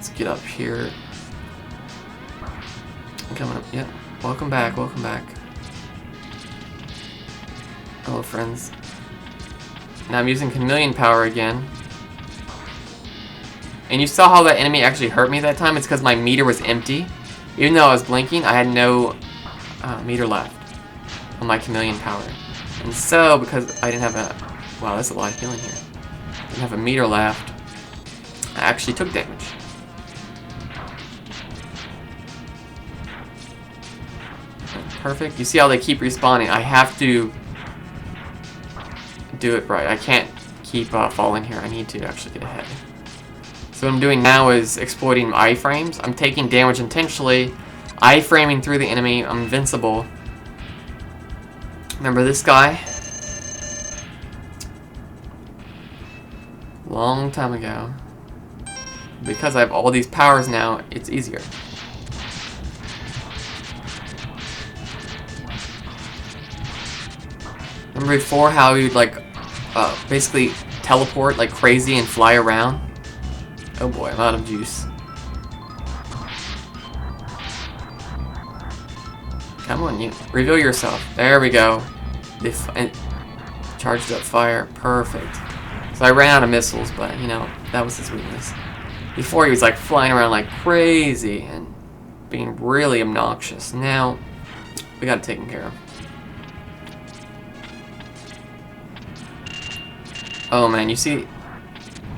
Let's get up here. I'm coming up. Yep. Welcome back. Welcome back. Hello, friends. Now I'm using chameleon power again. And you saw how that enemy actually hurt me that time? It's because my meter was empty. Even though I was blinking, I had no meter left on my chameleon power. And so, because I didn't have a... Wow, that's a lot of healing here. Didn't have a meter left, I actually took damage. Perfect. You see how they keep respawning. I have to do it right. I can't keep falling here. I need to actually get ahead. So what I'm doing now is exploiting iframes. I'm taking damage intentionally, iframing through the enemy. I'm invincible. Remember this guy? Long time ago. Because I have all these powers now, it's easier. Remember before how you'd like basically teleport like crazy and fly around? Oh boy, I'm out of juice. Come on, you reveal yourself. There we go. Charged up fire. Perfect. So I ran out of missiles, but you know, that was his weakness. Before he was like flying around like crazy and being really obnoxious. Now we got it taken care of. Oh man, you see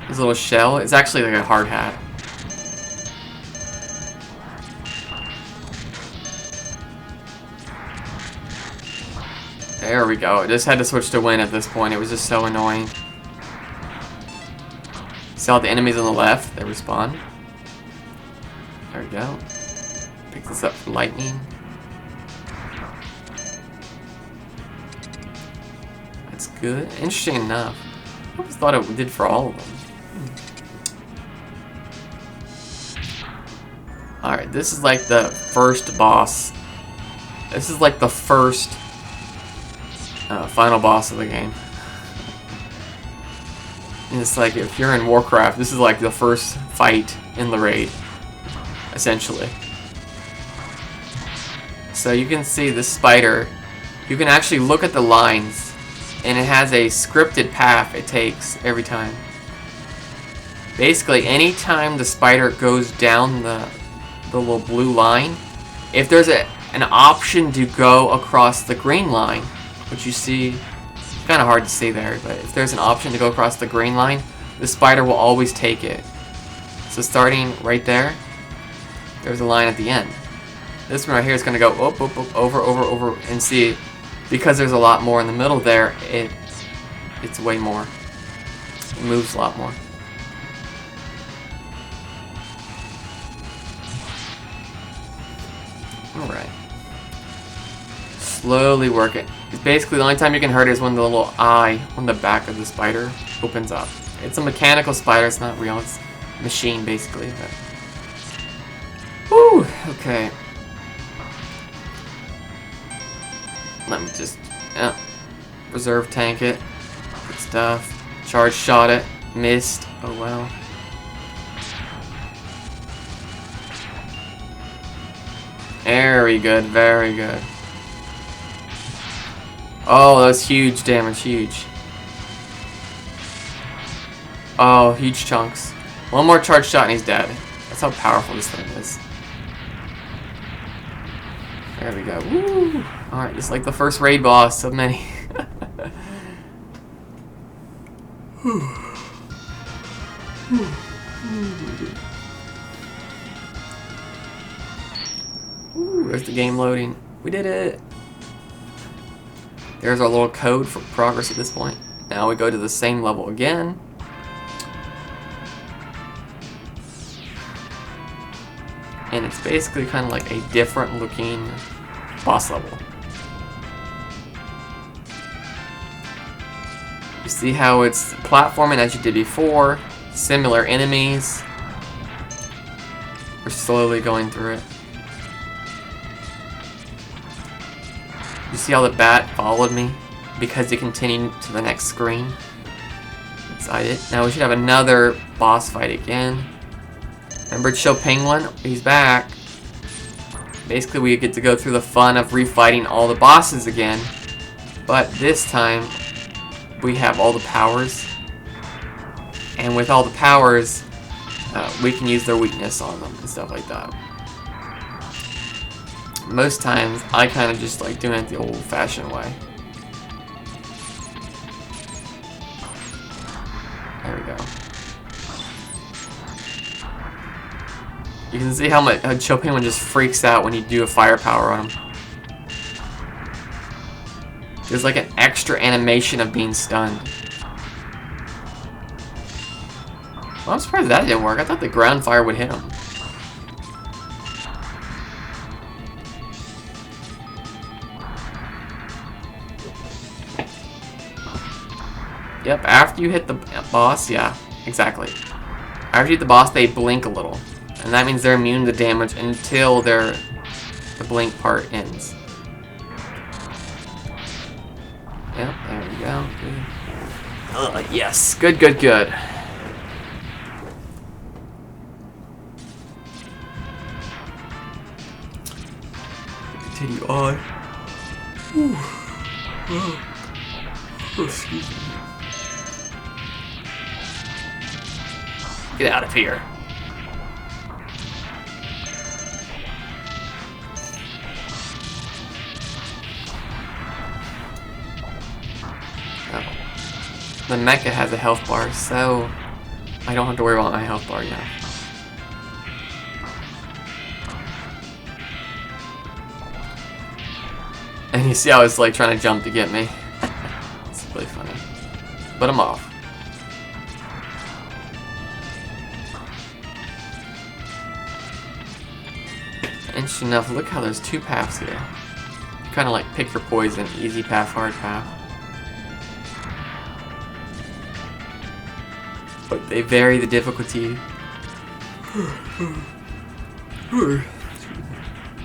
his little shell? It's actually like a hard hat. There we go. I just had to switch to win at this point. It was just so annoying. See all the enemies on the left? They respawn. There we go. Pick this up for lightning. That's good. Interesting enough. I always thought it did for all of them. Alright, this is like the first boss. This is like the first final boss of the game. And it's like if you're in Warcraft, this is like the first fight in the raid, essentially. So you can see this spider, you can actually look at the lines, and it has a scripted path it takes every time. Basically, anytime the spider goes down the little blue line, if there's an option to go across the green line, which you see, it's kind of hard to see there, but if there's an option to go across the green line, the spider will always take it. So starting right there, there's a line at the end. This one right here is going to go up, up, up, over, and see, because there's a lot more in the middle there, it's way more. It moves a lot more. Alright. Slowly work it. Basically, the only time you can hurt it is when the little eye on the back of the spider opens up. It's a mechanical spider, it's not real, it's a machine basically. But... Woo! Okay. Let me just reserve tank it. Good stuff. Charge shot it. Missed. Oh well. Very good, very good. Oh, that was huge damage, huge. Oh, huge chunks. One more charge shot and he's dead. That's how powerful this thing is. There we go. Woo! Alright, it's like the first raid boss of many. Ooh, there's the game loading. We did it! There's our little code for progress at this point. Now we go to the same level again. And it's basically kind of like a different looking boss level. You see how it's platforming as you did before. Similar enemies. We're slowly going through it. You see how the bat followed me? Because it continued to the next screen. Inside it. Now we should have another boss fight again. Remember Chill Penguin? He's back. Basically, we get to go through the fun of refighting all the bosses again. But this time, we have all the powers. And with all the powers, we can use their weakness on them and stuff like that. Most times, I kind of just like doing it the old-fashioned way. There we go. You can see how Chill Penguin just freaks out when you do a firepower on him. There's like an extra animation of being stunned. Well, I'm surprised that didn't work. I thought the ground fire would hit him. Yep, after you hit the boss, yeah, exactly. After you hit the boss, they blink a little. And that means they're immune to damage until the blink part ends. Yep, there we go. Good. Yes, good, good, good. Continue on. Ooh. Oh, excuse me. Get out of here. Oh. The mecha has a health bar, so I don't have to worry about my health bar now. And you see how it's like trying to jump to get me. It's really funny. But I'm off. Interesting enough, look how there's two paths here. You kind of like pick your poison, easy path, hard path. But they vary the difficulty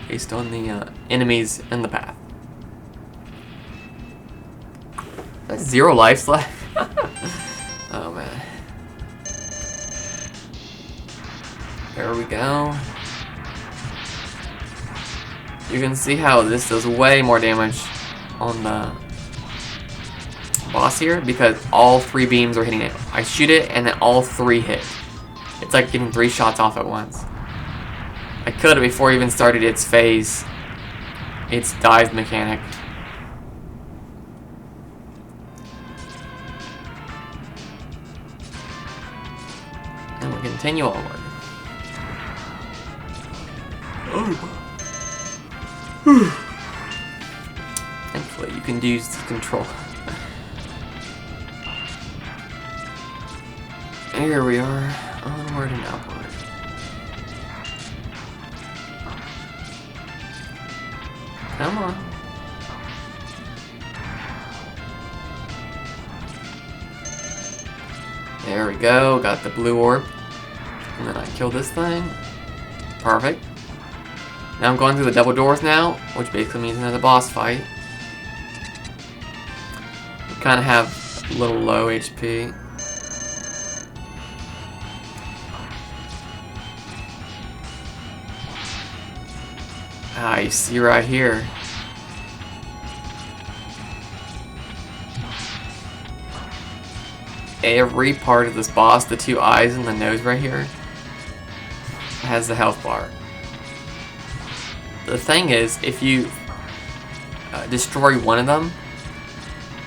based on the enemies in the path. That's 0 lives left. Oh man. There we go. You can see how this does way more damage on the boss here because all 3 beams are hitting it. I shoot it and then all 3 hit. It's like getting 3 shots off at once. I could have before it even started its phase, its dive mechanic. And we'll continue onward. Thankfully, you can use the control. Here we are, onward and upward. Come on. There we go, got the blue orb. And then I kill this thing. Perfect. Now I'm going through the double doors now, which basically means another boss fight. We kind of have a little low HP. Ah, you see right here. Every part of this boss, the 2 eyes and the nose right here, has the health bar. The thing is, if you destroy one of them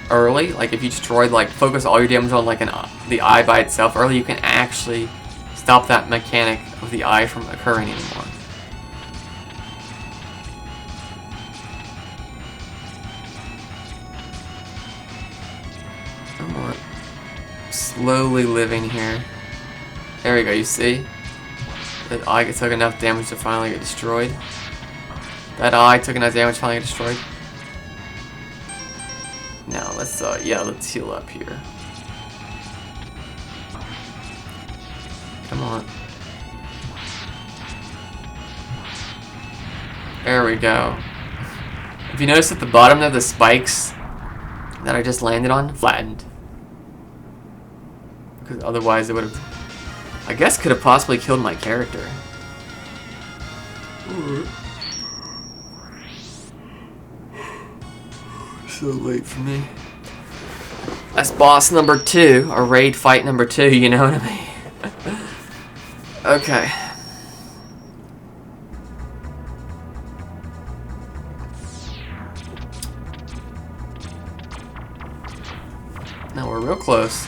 early, like if you destroy, like focus all your damage on like the eye by itself early, you can actually stop that mechanic of the eye from occurring anymore. I'm more slowly living here. There we go, you see? That eye took enough damage to finally get destroyed. That eye took enough damage to finally get destroyed. Now let's let's heal up here. Come on. There we go. If you notice at the bottom there, the spikes that I just landed on flattened. Because otherwise it would have. I guess could have possibly killed my character. So late for me. That's boss number 2, or raid fight number 2, you know what I mean? Okay. Now we're real close.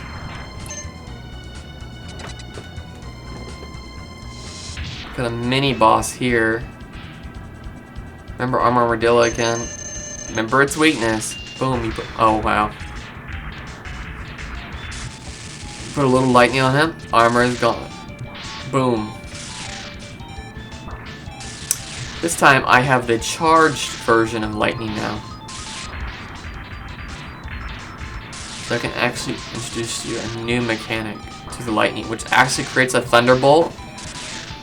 Got a mini boss here. Remember Armadillo again. Remember its weakness. Boom. Oh wow. Put a little lightning on him. Armor is gone. Boom. This time I have the charged version of lightning now. So I can actually introduce you a new mechanic to the lightning, which actually creates a thunderbolt.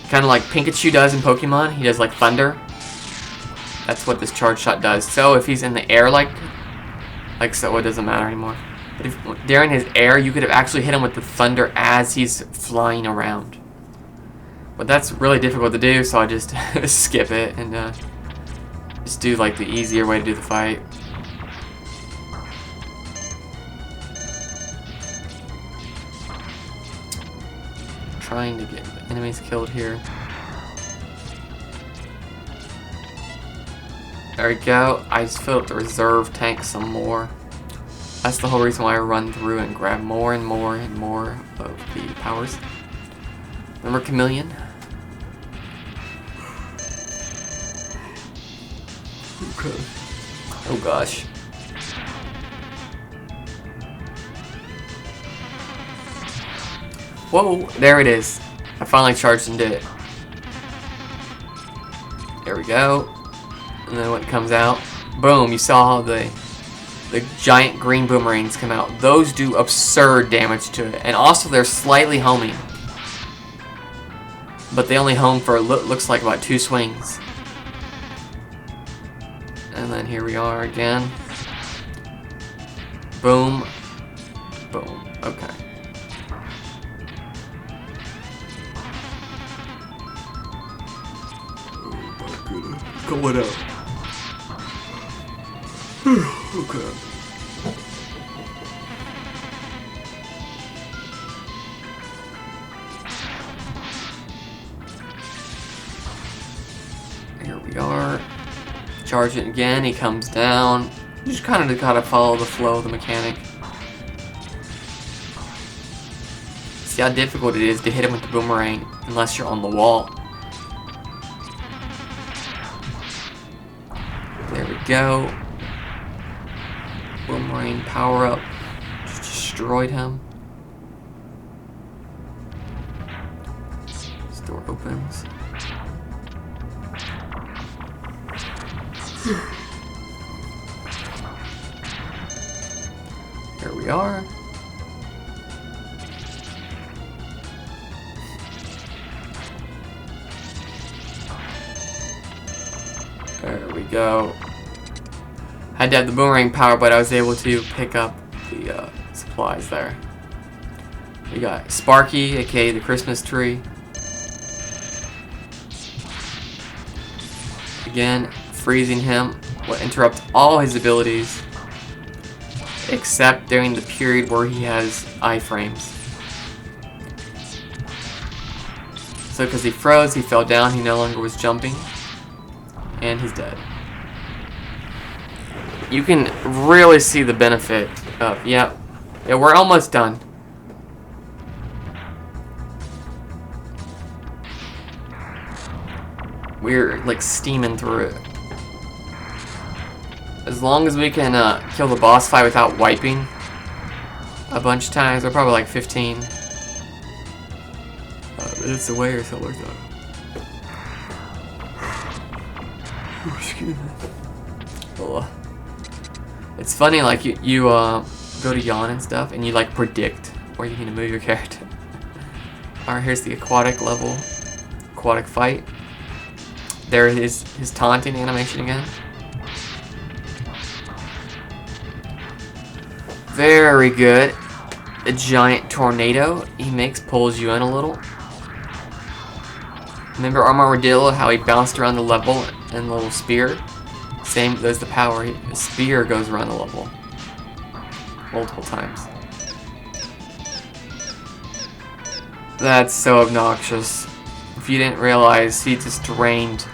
Kind of like Pikachu does in Pokemon. He does like thunder. That's what this charge shot does. So if he's in the air like so, it doesn't matter anymore. But if during his air, you could have actually hit him with the thunder as he's flying around. But that's really difficult to do, so I just skip it and just do like the easier way to do the fight. Trying to get enemies killed here. There we go. I just filled up the reserve tank some more. That's the whole reason why I run through and grab more and more and more of the powers. Remember Chameleon? Okay. Oh gosh. Whoa, there it is. I finally charged and did it. There we go. And then when it comes out, boom, you saw the giant green boomerangs come out. Those do absurd damage to it. And also they're slightly homing. But they only home for, looks like about 2 swings. And then here we are again. Boom. Boom. Okay. Going up. Okay. Here we are. Charge it again. He comes down. You just kind of gotta follow the flow of the mechanic. See how difficult it is to hit him with the boomerang unless you're on the wall. There we go. Boomerang power up. Just destroyed him. This door opens. Here we are. There we go. Had to have the boomerang power, but I was able to pick up the supplies there. We got Sparky, aka the Christmas tree. Again, freezing him will interrupt all his abilities, except during the period where he has iframes. So because he froze, he fell down, he no longer was jumping. And he's dead. You can really see the benefit of, yeah, we're almost done. We're like steaming through it. As long as we can kill the boss fight without wiping a bunch of times, or probably like 15 minutes away or something like that. Excuse me. Oh. It's funny, like you go to yawn and stuff, and you like predict where you need to move your character. Alright, here's the aquatic level, aquatic fight. There is his taunting animation again. Very good. A giant tornado he makes pulls you in a little. Remember Armadillo, how he bounced around the level and the little spear? Same, there's the power. His spear goes around the level. Multiple times. That's so obnoxious. If you didn't realize, he just drained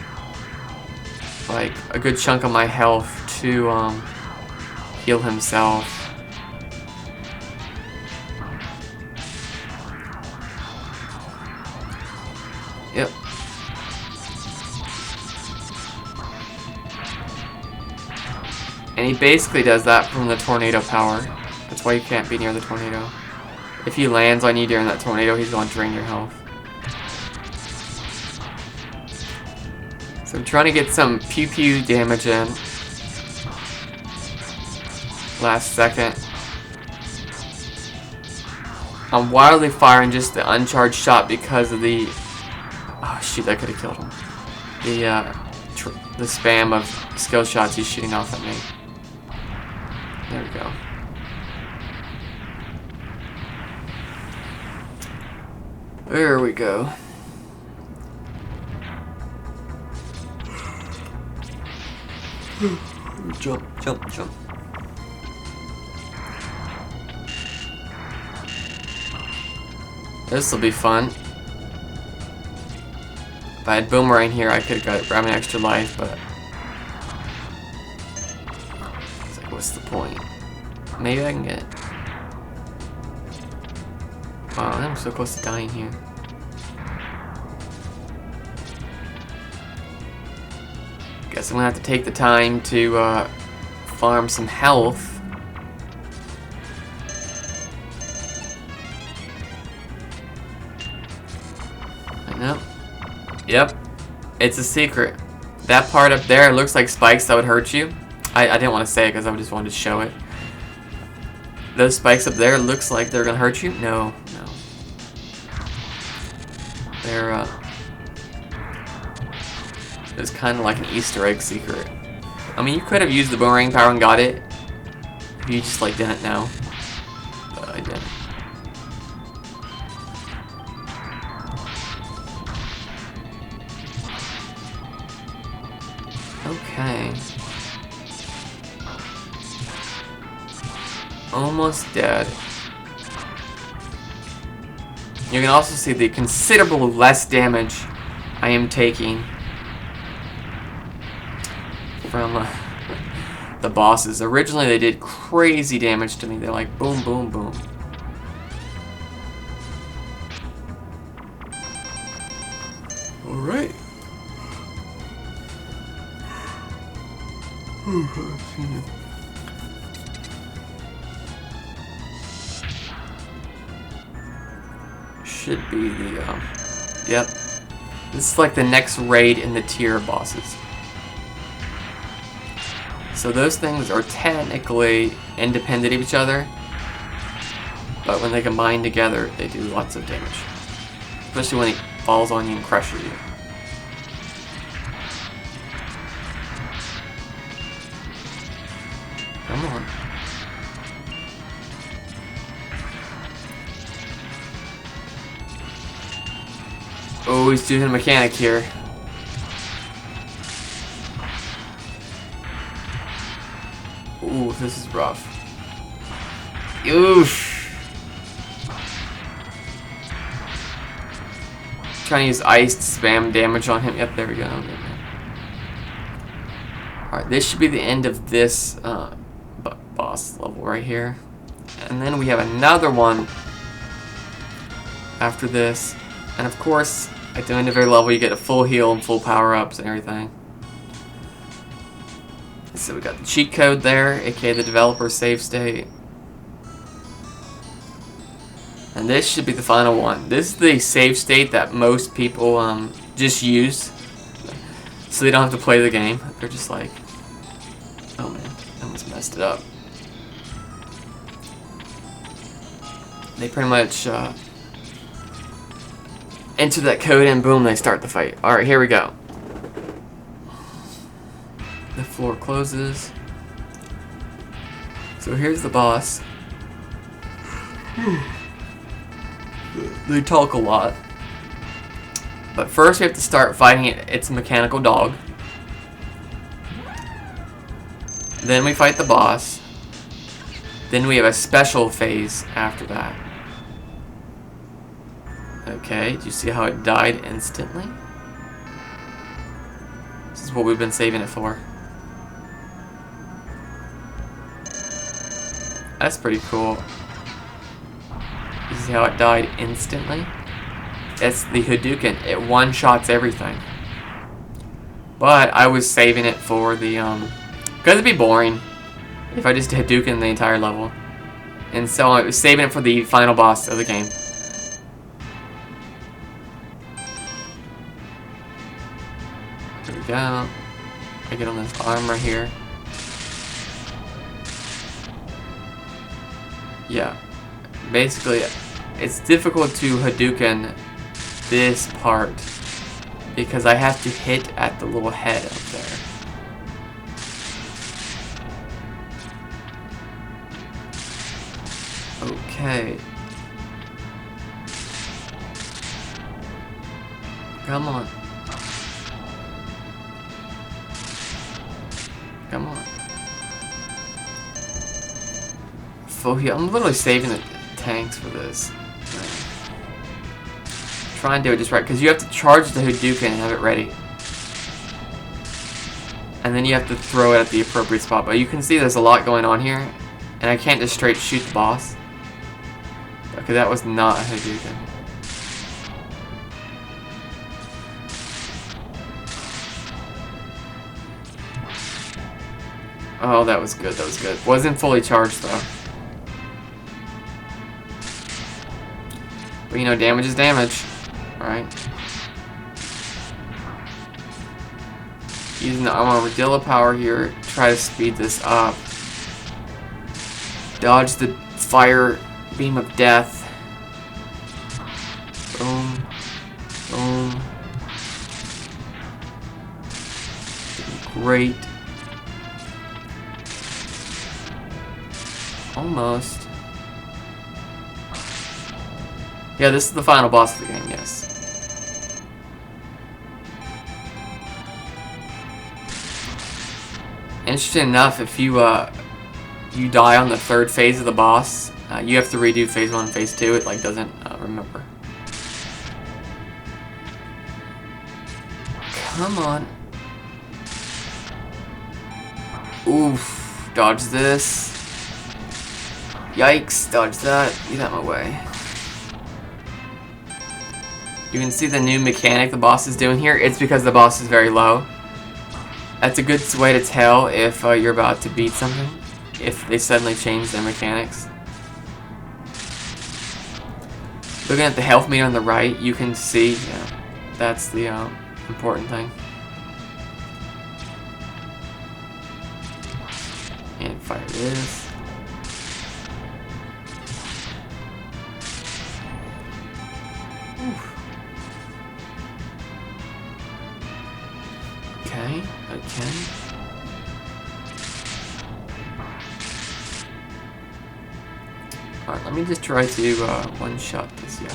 like a good chunk of my health to heal himself. Yep. And he basically does that from the tornado power. That's why you can't be near the tornado. If he lands on you during that tornado, he's going to drain your health. So I'm trying to get some pew-pew damage in. Last second. I'm wildly firing just the uncharged shot because of the... Oh shoot, that could have killed him. The spam of skill shots he's shooting off at me. There we go. There we go. Jump, jump, jump. This will be fun. If I had Boomerang here, I could have grabbed an extra life, but it's like, what's the point? Maybe I can get. Wow, I'm so close to dying here. Guess I'm gonna have to take the time to farm some health. I know. Yep, it's a secret. That part up there looks like spikes that would hurt you. I didn't want to say it because I just wanted to show it. Those spikes up there looks like they're gonna hurt you. No, no. They're it's kind of like an Easter egg secret. I mean, you could have used the boomerang power and got it. If you just like didn't know. But I didn't. Okay. Almost dead. You can also see the considerable less damage I am taking from the bosses. Originally they did crazy damage to me. They're like boom, boom, boom. Alright. Should be the, yep. This is like the next raid in the tier of bosses. So those things are technically independent of each other, but when they combine together, they do lots of damage. Especially when it falls on you and crushes you. Come on. Oh, he's doing a mechanic here. Ooh, this is rough. Oof. Trying to use ice to spam damage on him. Yep, there we go. Alright, this should be the end of this boss level right here. And then we have another one after this. And of course, at the end of every level, you get a full heal and full power-ups and everything. So we got the cheat code there, aka the developer save state. And this should be the final one. This is the save state that most people just use, so they don't have to play the game. They're just like, oh man, I almost messed it up. They pretty much enter that code and boom, they start the fight. Alright, here we go. The floor closes. So here's the boss. They talk a lot. But first we have to start fighting its mechanical dog. Then we fight the boss. Then we have a special phase after that. Okay, do you see how it died instantly? This is what we've been saving it for. That's pretty cool. You see how it died instantly? It's the Hadouken. It one-shots everything. But I was saving it for the, because it'd be boring if I just Hadouken the entire level. And so I was saving it for the final boss of the game. There we go. I get on this armor here. Yeah. Basically, it's difficult to Hadouken this part because I have to hit at the little head up there. Okay. Come on. Come on. I'm literally saving the tanks for this. Try and do it just right, because you have to charge the Hadouken and have it ready. And then you have to throw it at the appropriate spot. But you can see there's a lot going on here. And I can't just straight shoot the boss. Okay, that was not a Hadouken. Oh, that was good, that was good. Wasn't fully charged, though. But, you know, damage is damage. Alright. Using the armadillo power here, try to speed this up. Dodge the fire beam of death. Boom. Boom. Great. Almost. Yeah, this is the final boss of the game, yes. Interesting enough, if you you die on the third phase of the boss, you have to redo phase 1 and phase 2. It like doesn't remember. Come on. Oof. Dodge this. Yikes. Dodge that. Get out of my way. You can see the new mechanic the boss is doing here. It's because the boss is very low. That's a good way to tell if you're about to beat something. If they suddenly change their mechanics. Looking at the health meter on the right, you can see, yeah, that's the important thing. And fire this. Oof. Okay, okay. Alright, let me just try to one-shot this, yeah.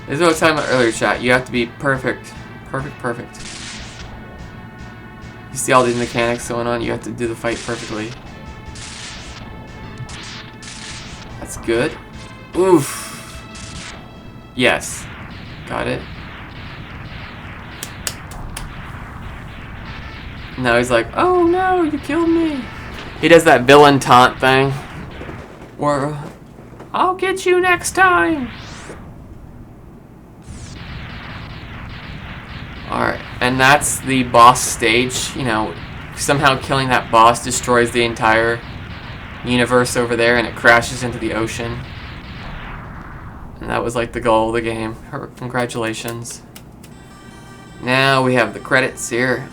This is what I was talking about earlier, chat. You have to be perfect. Perfect. You see all these mechanics going on, you have to do the fight perfectly. That's good. Oof. Yes. Got it. Now he's like, oh no, you killed me. He does that villain taunt thing. Or, I'll get you next time. Alright, and that's the boss stage. You know, somehow killing that boss destroys the entire universe over there and it crashes into the ocean. And that was like the goal of the game. Congratulations. Now we have the credits here.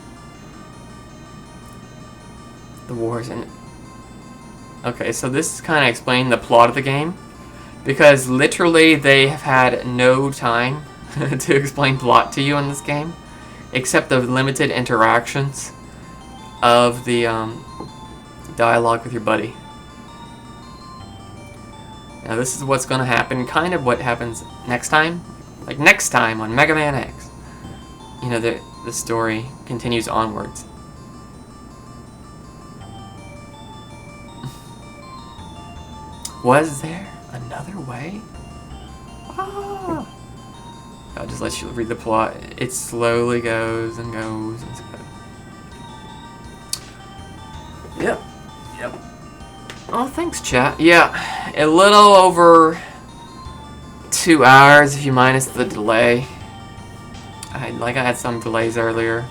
The wars in it. Okay, so this is kind of explaining the plot of the game. Because literally they have had no time to explain plot to you in this game. Except the limited interactions of the dialogue with your buddy. Now this is what's going to happen. Kind of what happens next time. Like next time on Mega Man X. you know, the story continues onwards. Was there another way? Ah! I'll just let you read the plot. It slowly goes and goes and goes. Yep. Yep. Oh, thanks, chat. Yeah, a little over 2 hours if you minus the delay. I had some delays earlier.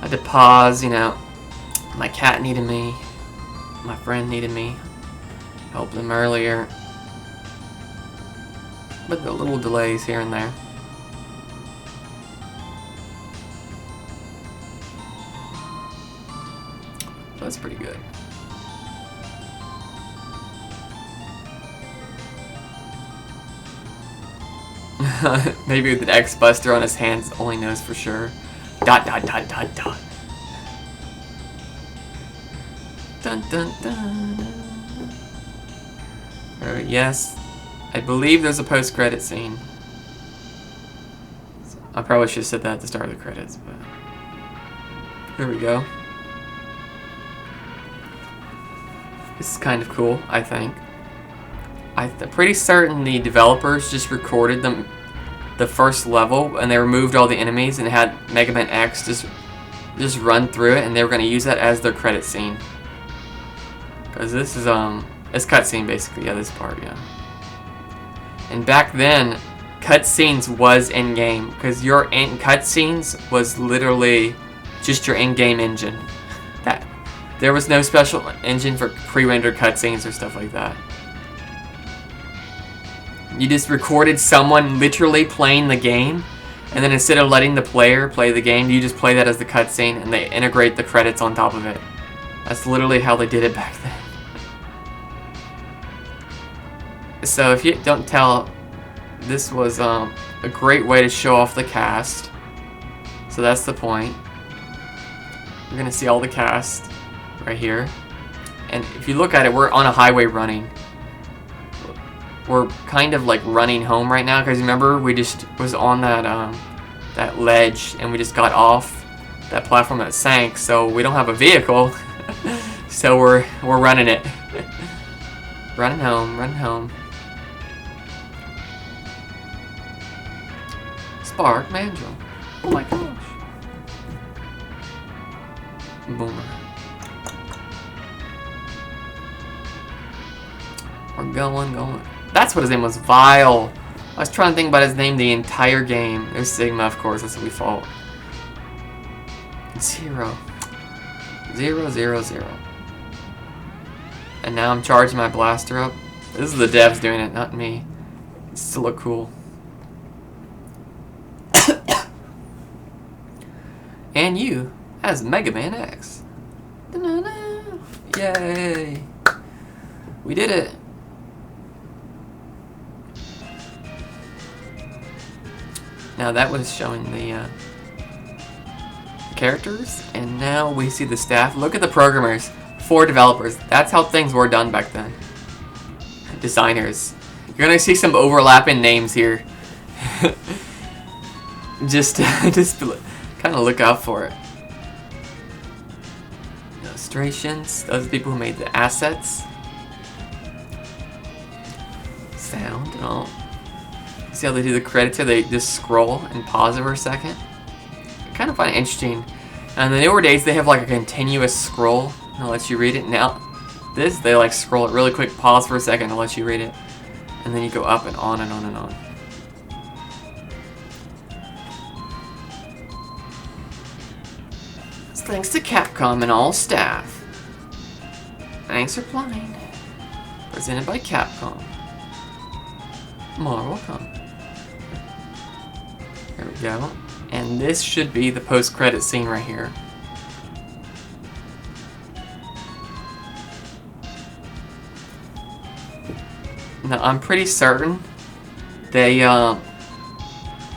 I had to pause, you know. My cat needed me. My friend needed me. Helped them earlier. But the little delays here and there. That's pretty good. Maybe with an X-Buster on his hands, only knows for sure. Dot dot dot dot dot. Dun dun dun. Yes, I believe there's a post-credit scene. I probably should have said that at the start of the credits, but here we go. This is kind of cool, I think. I'm pretty certain the developers just recorded the first level and they removed all the enemies and had Mega Man X just run through it, and they were going to use that as their credit scene. Because this is it's cutscene basically, yeah, this part, yeah. And back then, cutscenes was in-game, because your cutscenes was literally just your in-game engine. There was no special engine for pre-rendered cutscenes or stuff like that. You just recorded someone literally playing the game, and then instead of letting the player play the game, you just play that as the cutscene, and they integrate the credits on top of it. That's literally how they did it back then. So if you don't tell, this was a great way to show off the cast. So that's the point. You're gonna see all the cast right here, and if you look at it, we're on a highway running. We're kind of like running home right now, because remember we just was on that ledge and we just got off that platform that sank, so we don't have a vehicle. So we're running it. Running home. Spark Mandrill. Oh my gosh. Boomer. We're going. That's what his name was, Vile. I was trying to think about his name the entire game. It was Sigma, of course, that's what we fought. 0. 0, 0, 0. And now I'm charging my blaster up. This is the devs doing it, not me. It still look cool. And you, as Mega Man X. Yay! We did it! Now that was showing the characters, and now we see the staff. Look at the programmers. 4 developers. That's how things were done back then. Designers. You're gonna see some overlapping names here. just kind of look out for it. Illustrations. Those are the people who made the assets. Sound and all. See how they do the credits here? They just scroll and pause it for a second. I kind of find it interesting. And in the newer days, they have like a continuous scroll. I'll let you read it. Now, this, they like scroll it really quick, pause for a second, I'll let you read it. And then you go up and on and on and on. It's thanks to Capcom and all staff. Thanks for playing. Presented by Capcom. Mortal Kombat. There we go. And this should be the post-credit scene right here. Now, I'm pretty certain they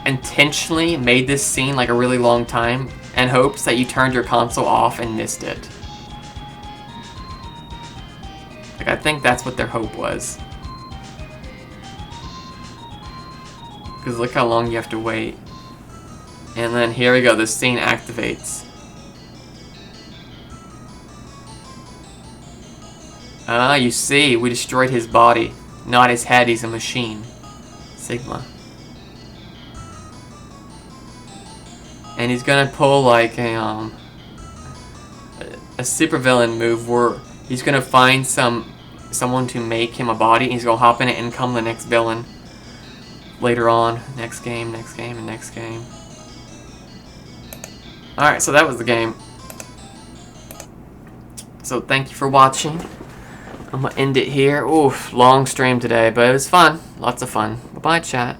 intentionally made this scene like a really long time in hopes that you turned your console off and missed it. Like, I think that's what their hope was. Because look how long you have to wait. And then here we go, the scene activates. Ah, you see, we destroyed his body. Not his head, he's a machine. Sigma. And he's gonna pull like a supervillain move where he's gonna find someone to make him a body, and he's gonna hop in it and become the next villain later on. Next game, and next game. Alright, so that was the game. So thank you for watching. I'm gonna end it here. Oof, long stream today, but it was fun. Lots of fun. Bye-bye, chat.